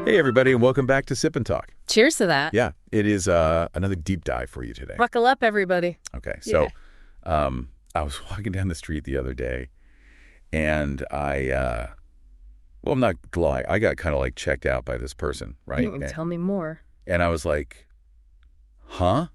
Hey, everybody, and welcome back to Sip and Talk. Cheers to that. Yeah, it is another deep dive for you today. Buckle up, everybody. Okay, so I was walking down the street the other day, and I'm not gonna lie, I got kind of like checked out by this person, right? Tell me more. And I was like, huh?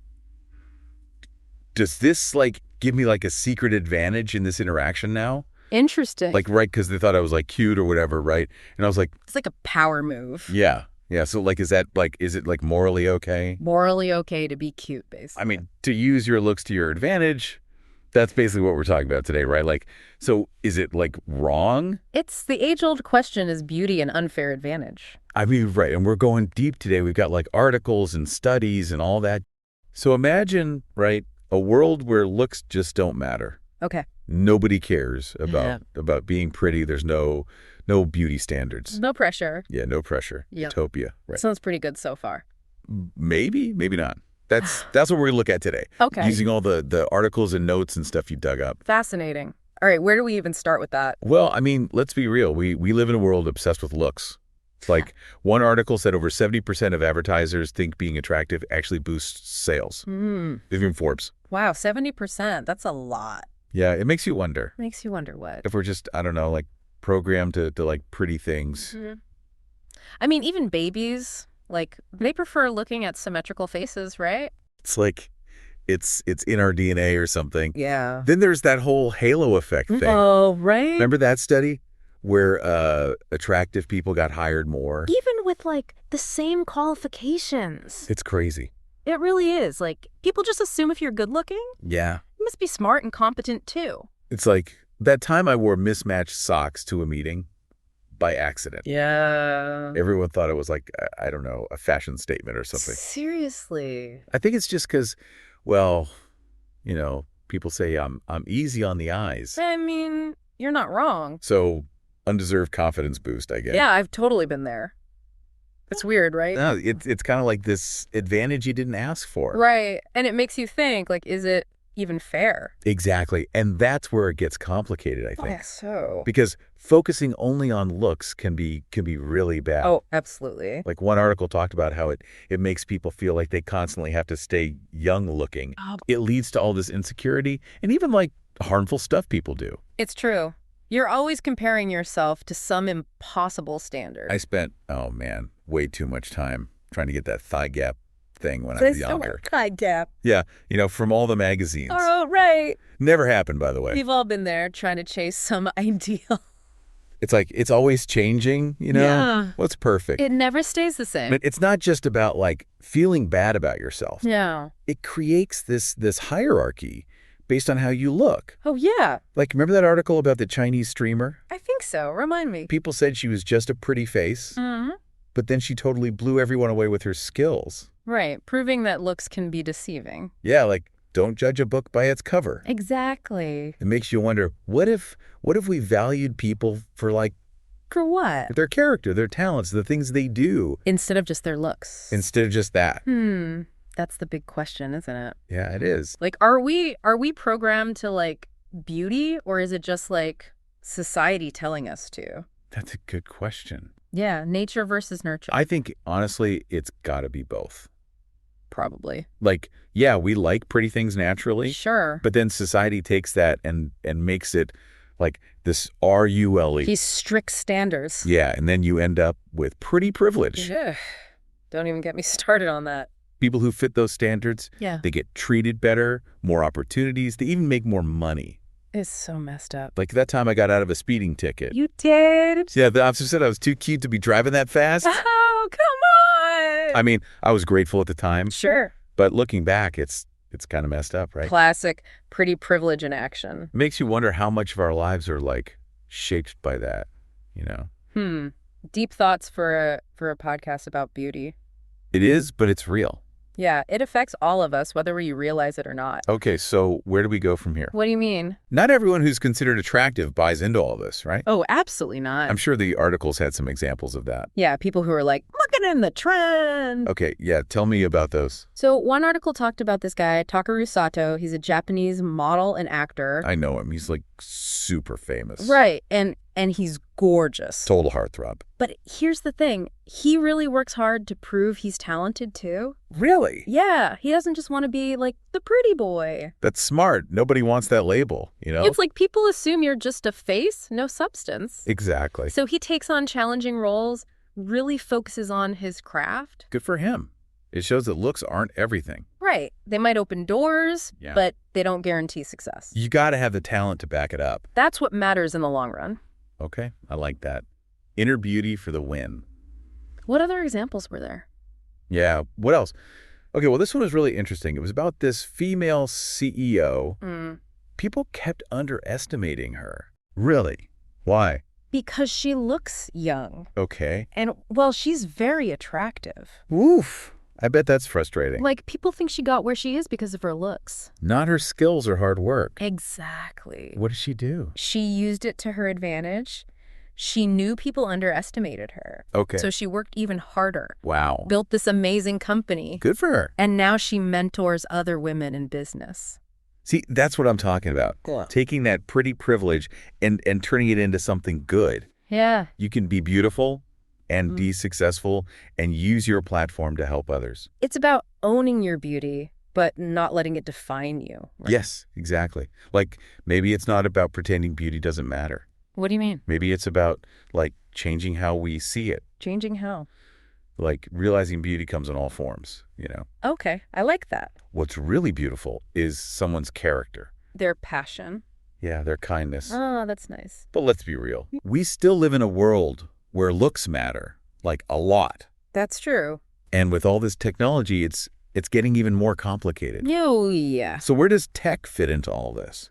Does this like give me like a secret advantage in this interaction now? Interesting. Like, right, because they thought I was like cute or whatever, right? And I was like, it's like a power move. Yeah. So like, is it like morally okay? Morally okay to be cute, basically. I mean, to use your looks to your advantage, that's basically what we're talking about today, right? Like, so is it like wrong? It's the age-old question, is beauty an unfair advantage? I mean, right. And we're going deep today. We've got like articles and studies and all that. So imagine, right, a world where looks just don't matter. Okay. Nobody cares about being pretty. There's no beauty standards. No pressure. Yeah, no pressure. Yep. Utopia. Right. Sounds pretty good so far. Maybe not. That's what we're going to look at today. Okay. Using all the articles and notes and stuff you dug up. Fascinating. All right, where do we even start with that? Well, I mean, let's be real. We live in a world obsessed with looks. It's like one article said over 70% of advertisers think being attractive actually boosts sales. Even Forbes. Wow, 70%. That's a lot. Yeah, it makes you wonder. Makes you wonder what? If we're just, I don't know, like programmed to like pretty things. I mean, even babies, like, they prefer looking at symmetrical faces, right? It's like it's in our DNA or something. Yeah. Then there's that whole halo effect thing. Oh, right. Remember that study where attractive people got hired more? Even with, like, the same qualifications. It's crazy. It really is. Like, people just assume if you're good looking, Yeah. you must be smart and competent, too. It's like that time I wore mismatched socks to a meeting by accident. Yeah. Everyone thought it was like, I don't know, a fashion statement or something. Seriously. I think it's just because, well, you know, people say I'm easy on the eyes. I mean, you're not wrong. So undeserved confidence boost, I guess. Yeah, I've totally been there. It's weird, right? No, it's kind of like this advantage you didn't ask for. Right. And it makes you think, like, is it even fair? Exactly. And that's where it gets complicated, I think. Yeah, so. Because focusing only on looks can be really bad. Oh, absolutely. Like one article talked about how it makes people feel like they constantly have to stay young looking. Oh. It leads to all this insecurity and even like harmful stuff people do. It's true. You're always comparing yourself to some impossible standard. I spent, oh man, way too much time trying to get that thigh gap thing when I was younger. Thigh gap. Yeah, you know, from all the magazines. Oh, right. Never happened, by the way. We've all been there trying to chase some ideal. It's like, it's always changing, you know? Yeah. What's perfect? It never stays the same. But it's not just about like feeling bad about yourself. Yeah. It creates this hierarchy based on how you look. Oh, yeah. Like, remember that article about the Chinese streamer? I think so. Remind me. People said she was just a pretty face, but then she totally blew everyone away with her skills. Right. Proving that looks can be deceiving. Yeah, like, don't judge a book by its cover. Exactly. It makes you wonder, what if we valued people for, like, For what? their character, their talents, the things they do? Instead of just their looks. Instead of just that. That's the big question, isn't it? Yeah, it is. Like, are we programmed to like beauty, or is it just like society telling us to? That's a good question. Yeah, nature versus nurture. I think, honestly, it's got to be both. Probably. Like, yeah, we like pretty things naturally. Sure. But then society takes that and makes it like this RULE. These strict standards. Yeah, and then you end up with pretty privilege. Yeah. Don't even get me started on that. People who fit those standards, Yeah. they get treated better, more opportunities, they even make more money. It's so messed up. Like that time I got out of a speeding ticket. You did? Yeah, the officer said I was too cute to be driving that fast. Oh, come on. I mean, I was grateful at the time. Sure. But looking back, it's kind of messed up, right? Classic pretty privilege in action. It makes you wonder how much of our lives are like shaped by that, you know? Deep thoughts for a podcast about beauty. It is, but it's real. Yeah, it affects all of us, whether we realize it or not. Okay, so where do we go from here? What do you mean? Not everyone who's considered attractive buys into all this, right? Oh, absolutely not. I'm sure the articles had some examples of that. Yeah, people who are like, looking in the trend. Okay, yeah, tell me about those. So one article talked about this guy, Takeru Sato. He's a Japanese model and actor. I know him. He's like super famous. Right, and and he's gorgeous. Total heartthrob. But here's the thing. He really works hard to prove he's talented, too. Really? Yeah, he doesn't just want to be, like, the pretty boy. That's smart. Nobody wants that label, you know? It's like people assume you're just a face, no substance. Exactly. So he takes on challenging roles, really focuses on his craft. Good for him. It shows that looks aren't everything. Right. They might open doors, but they don't guarantee success. You got to have the talent to back it up. That's what matters in the long run. Okay, I like that. Inner beauty for the win. What other examples were there? Yeah, what else? Okay, well, this one was really interesting. It was about this female CEO. People kept underestimating her. Really? Why? Because she looks young. Okay. And, well, she's very attractive. Oof. I bet that's frustrating. Like, people think she got where she is because of her looks. Not her skills or hard work. Exactly. What did she do? She used it to her advantage. She knew people underestimated her. Okay. So she worked even harder. Wow. Built this amazing company. Good for her. And now she mentors other women in business. See, that's what I'm talking about. Cool. Taking that pretty privilege and turning it into something good. Yeah. You can be beautiful and be successful and use your platform to help others. It's about owning your beauty, but not letting it define you. Right? Yes, exactly. Like, maybe it's not about pretending beauty doesn't matter. What do you mean? Maybe it's about, like, changing how we see it. Changing how? Like, realizing beauty comes in all forms, you know? Okay, I like that. What's really beautiful is someone's character. Their passion. Yeah, their kindness. Oh, that's nice. But let's be real. We still live in a world where looks matter, like a lot. That's true. And with all this technology, it's getting even more complicated. Oh, yeah. So where does tech fit into all this?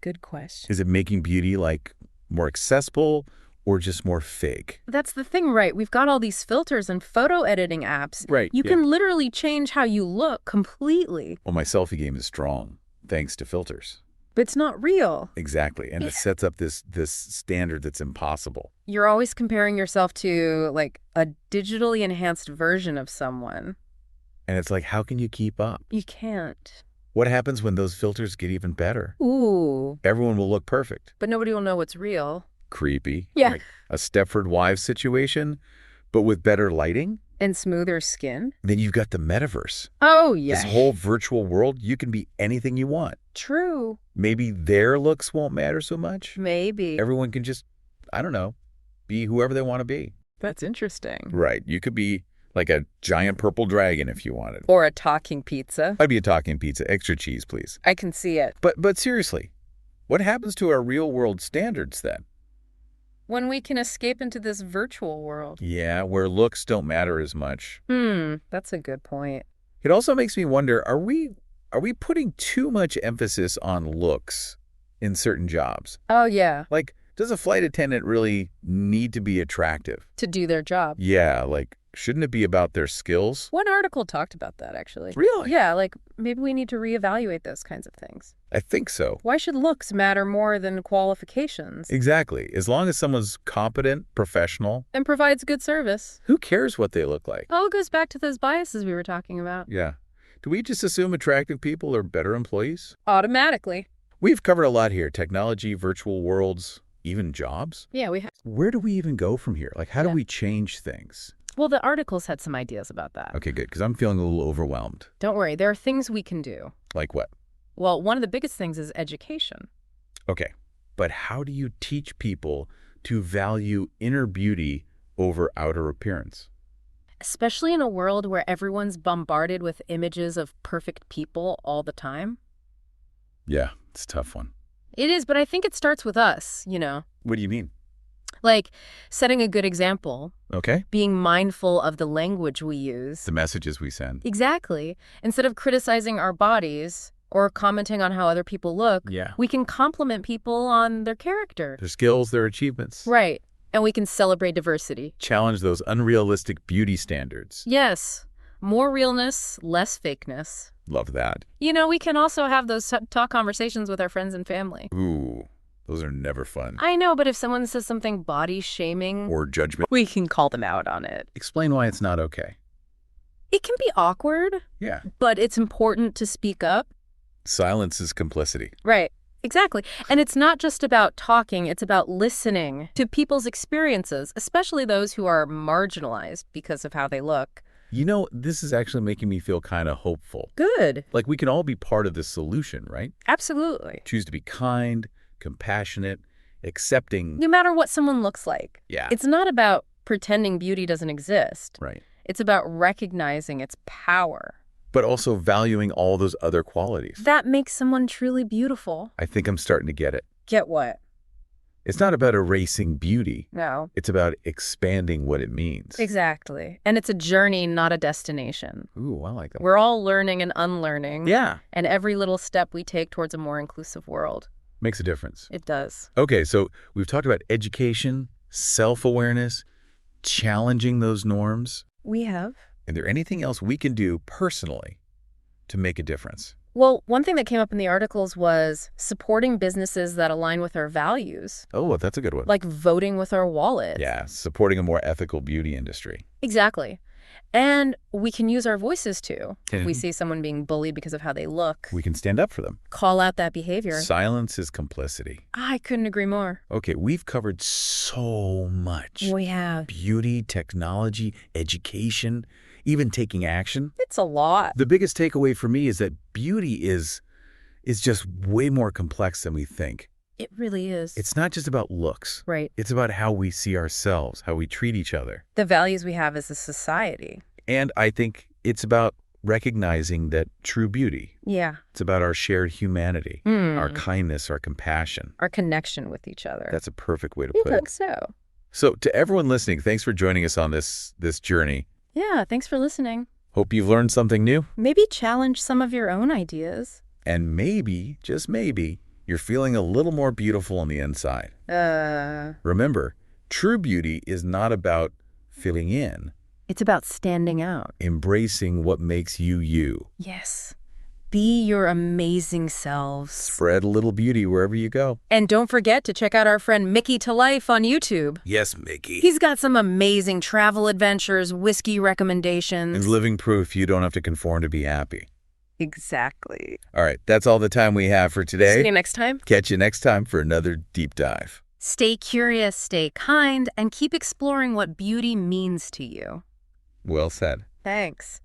Good question. Is it making beauty, like, more accessible or just more fake? That's the thing, right? We've got all these filters and photo editing apps. Right. You can literally change how you look completely. Well, my selfie game is strong, thanks to filters. But it's not real. Exactly. And it sets up this standard that's impossible. You're always comparing yourself to, like, a digitally enhanced version of someone. And it's like, how can you keep up? You can't. What happens when those filters get even better? Ooh. Everyone will look perfect. But nobody will know what's real. Creepy. Yeah. Like a Stepford Wives situation, but with better lighting. And smoother skin. Then you've got the metaverse. Oh, yeah. This whole virtual world, you can be anything you want. True. Maybe their looks won't matter so much. Maybe. Everyone can just, I don't know, be whoever they want to be. That's interesting. Right. You could be like a giant purple dragon if you wanted. Or a talking pizza. I'd be a talking pizza. Extra cheese, please. I can see it. But seriously, what happens to our real world standards then? When we can escape into this virtual world. Yeah, where looks don't matter as much. That's a good point. It also makes me wonder, are we putting too much emphasis on looks in certain jobs? Oh, yeah. Like, does a flight attendant really need to be attractive? To do their job. Yeah, like, shouldn't it be about their skills? One article talked about that, actually. Really? Yeah, like, maybe we need to reevaluate those kinds of things. I think so. Why should looks matter more than qualifications? Exactly. As long as someone's competent, professional. And provides good service. Who cares what they look like? Oh, it goes back to those biases we were talking about. Yeah. Do we just assume attractive people are better employees? Automatically. We've covered a lot here. Technology, virtual worlds, even jobs. Yeah, we have. Where do we even go from here? Like, how do we change things? Well, the articles had some ideas about that. Okay, good, because I'm feeling a little overwhelmed. Don't worry, there are things we can do. Like what? Well, one of the biggest things is education. Okay, but how do you teach people to value inner beauty over outer appearance? Especially in a world where everyone's bombarded with images of perfect people all the time. Yeah, it's a tough one. It is, but I think it starts with us, you know. What do you mean? Like, setting a good example. Okay. Being mindful of the language we use. The messages we send. Exactly. Instead of criticizing our bodies or commenting on how other people look, we can compliment people on their character. Their skills, their achievements. Right. And we can celebrate diversity. Challenge those unrealistic beauty standards. Yes. More realness, less fakeness. Love that. You know, we can also have those talk conversations with our friends and family. Ooh, those are never fun. I know, but if someone says something body-shaming or judgment, we can call them out on it. Explain why it's not okay. It can be awkward. Yeah. But it's important to speak up. Silence is complicity. Right. Exactly. And it's not just about talking, it's about listening to people's experiences, especially those who are marginalized because of how they look. You know, this is actually making me feel kind of hopeful. Good. Like we can all be part of the solution, right? Absolutely. Choose to be kind, compassionate, accepting. No matter what someone looks like. Yeah. It's not about pretending beauty doesn't exist. Right. It's about recognizing its power. But also valuing all those other qualities. That makes someone truly beautiful. I think I'm starting to get it. Get what? It's not about erasing beauty. No. It's about expanding what it means. Exactly. And it's a journey, not a destination. Ooh, I like that. We're all learning and unlearning. Yeah. And every little step we take towards a more inclusive world. Makes a difference. It does. Okay, so we've talked about education, self-awareness, challenging those norms. We have. Is there anything else we can do personally to make a difference? Well, one thing that came up in the articles was supporting businesses that align with our values. Oh, well, that's a good one. Like voting with our wallet. Yeah, supporting a more ethical beauty industry. Exactly. And we can use our voices too. If we see someone being bullied because of how they look. We can stand up for them. Call out that behavior. Silence is complicity. I couldn't agree more. Okay, we've covered so much. We have. Beauty, technology, education, even taking action. It's a lot. The biggest takeaway for me is that beauty is just way more complex than we think. It really is. It's not just about looks. Right. It's about how we see ourselves, how we treat each other. The values we have as a society. And I think it's about recognizing that true beauty. Yeah. It's about our shared humanity, our kindness, our compassion. Our connection with each other. That's a perfect way to put it. I think so. So to everyone listening, thanks for joining us on this journey. Yeah, thanks for listening. Hope you've learned something new. Maybe challenge some of your own ideas. And maybe, just maybe, you're feeling a little more beautiful on the inside. Remember, true beauty is not about fitting in. It's about standing out. Embracing what makes you you. Yes. Be your amazing selves. Spread a little beauty wherever you go. And don't forget to check out our friend Mickytolife on YouTube. Yes, Micky. He's got some amazing travel adventures, whiskey recommendations. And living proof you don't have to conform to be happy. Exactly. All right, that's all the time we have for today. See you next time. Catch you next time for another deep dive. Stay curious, stay kind, and keep exploring what beauty means to you. Well said. Thanks.